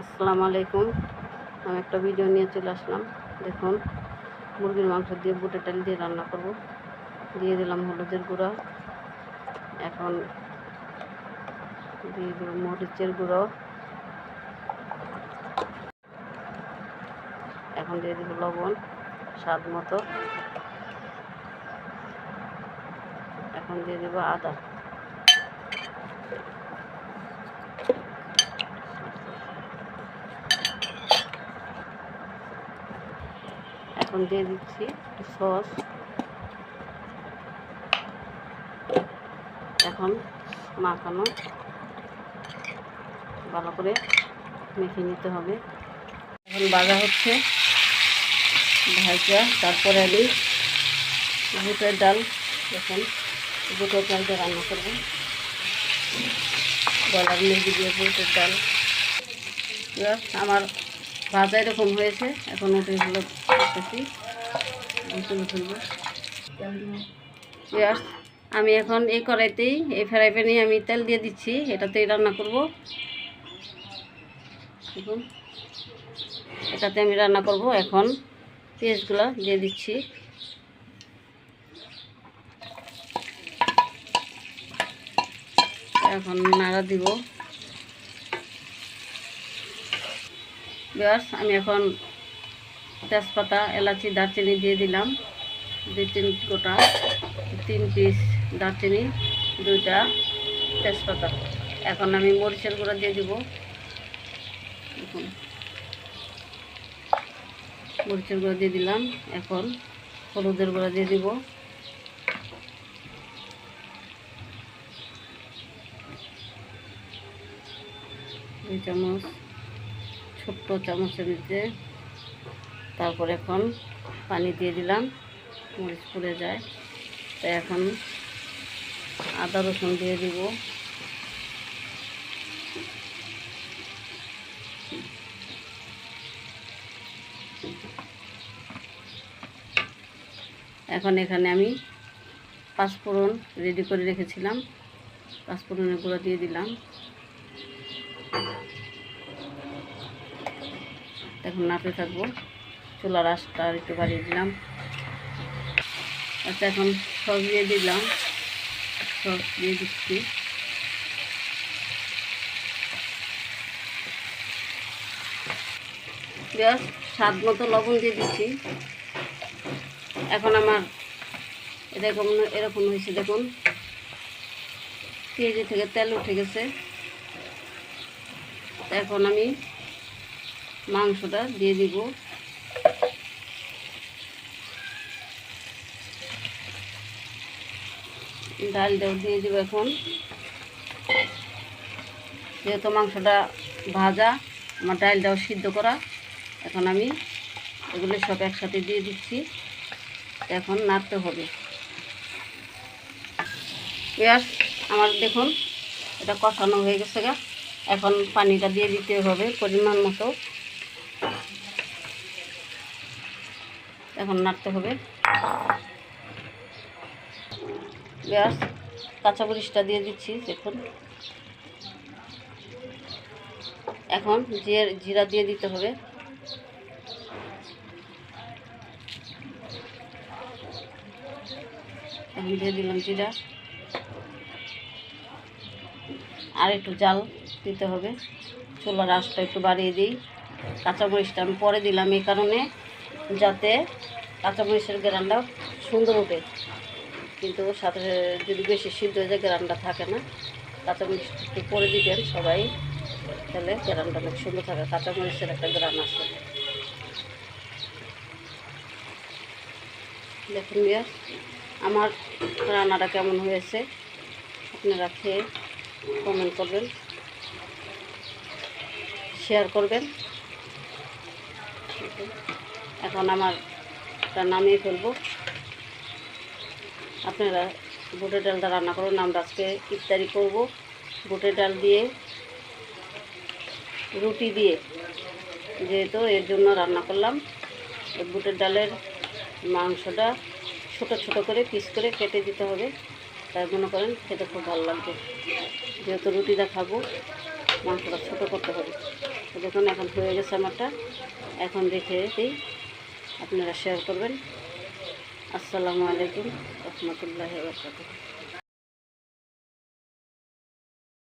আসসালামু আলাইকুম। আমি একটা ভিডিও নিয়ে চলে আসলাম। দেখুন, মুরগির মাংস দিয়ে বুটের ডাল দিয়ে রান্না করব। দিয়ে দিলাম হলুদের গুঁড়া, এখন দিয়ে দেব মরিচের গুঁড়ো, এখন দিয়ে দেব লবণ স্বাদ মতো, এখন দিয়ে দেব আদা, এখন দিয়ে দিচ্ছি একটু সস, এখন মাখানো ভালো করে মেখে নিতে হবে। এখন ভাজা হচ্ছে, ভাজা তারপরে আমি বুটের ডাল, এখন বুটের ডালটা রান্না করবো। ব্রয়লার মুরগি দিয়ে বুটের ডাল আমার ভাজা এরকম হয়েছে। এখন ওটাগুলো করতেছি, তুলে তুলবো। আমি এখন এই কড়াইতেই, এই ফ্রাই প্যানেই আমি তেল দিয়ে দিচ্ছি, এটাতেই রান্না করব। দেখুন, এটাতে আমি রান্না করব। এখন পেঁয়াজগুলো দিয়ে দিচ্ছি, এখন নাড়া দিব। আমি এখন তেজপাতা, এলাচি, দারচিনি দিয়ে দিলাম, 2-3 গোটা, 3 পিস দারচিনি, 2টা তেজপাতা। এখন আমি মরিচের গুঁড়া দিয়ে দিব। দেখুন, মরিচের গুঁড়া দিয়ে দিলাম। এখন হলুদের গুঁড়া দিয়ে দিব, দুই চামচ, ছোট্ট চামচের মধ্যে। তারপর এখন পানি দিয়ে দিলাম, মরিচ পুড়ে যায়। তো এখন আদা রসুন দিয়ে দিব, এখন এখানে আমি পাঁচফোড়ন রেডি করে রেখেছিলাম, পাঁচফোড়নের গুঁড়ো দিয়ে দিলাম। এখন নাড়তে থাকবো, চুলার আঁচটা আর একটু বাড়িয়ে দিলাম। আচ্ছা, এখন সস দিয়ে দিলাম, সস দিয়ে দিচ্ছি। স্বাদ মতো লবণ দিয়ে দিচ্ছি। এখন আমার এরকম হয়েছে, দেখুন পেঁয়াজি থেকে তেল উঠে গেছে। এখন আমি মাংসটা দিয়ে দিব, ডালটাও দিয়ে দিব। এখন যেহেতু মাংসটা ভাজা, আমার ডালটাও সিদ্ধ করা, এখন আমি এগুলো সব একসাথে দিয়ে দিচ্ছি। এখন নাড়তে হবে। আমার দেখুন এটা কষানো হয়ে গেছে গা। এখন পানিটা দিয়ে দিতে হবে পরিমাণ মতো, এখন নাড়তে হবে। কাঁচামরিচটা দিয়ে দিচ্ছি, দেখুন। এখন জিরা দিয়ে দিতে হবে, এখন দিয়ে দিলাম জিরা। আর একটু জাল দিতে হবে, চুলার আঁচটা একটু বাড়িয়ে দিই। কাঁচামরিচটা আমি পরে দিলাম এই কারণে, যাতে কাঁচামরিচের গ্রানটা সুন্দর ওঠে। কিন্তু সাথে যদি বেশি সিদ্ধ হয়ে যায়, গ্রানটা থাকে না। কাঁচামরিচ একটু পরে দিবেন সবাই, তাহলে গ্রানটা অনেক সুন্দর থাকে। কাঁচামরিচের একটা গ্রান আছে। দেখুন আমার রান্নাটা কেমন হয়েছে, আপনারা খেয়ে কমেন্ট করবেন, শেয়ার করবেন। এখন আমারটা নামিয়ে ফেলবো। আপনারা বুটের ডালটা রান্না করুন। আমরা আজকে ইফতারি করব বুটের ডাল দিয়ে, রুটি দিয়ে, যেহেতু এর জন্য রান্না করলাম। বুটের ডালের মাংসটা ছোট ছোট করে পিস করে কেটে দিতে হবে, তাই মনে করেন খেতে খুব ভালো লাগবে। যেহেতু রুটিটা খাবো, মাংসটা ছোটো করতে হবে। তো দেখুন এখন হয়ে গেছে আমারটা। এখন রেখে দিই, আপনারা শেয়ার করবেন। আসসালামু আলাইকুম রহমতুল্লাহি ওয়া বারাকাতুহু।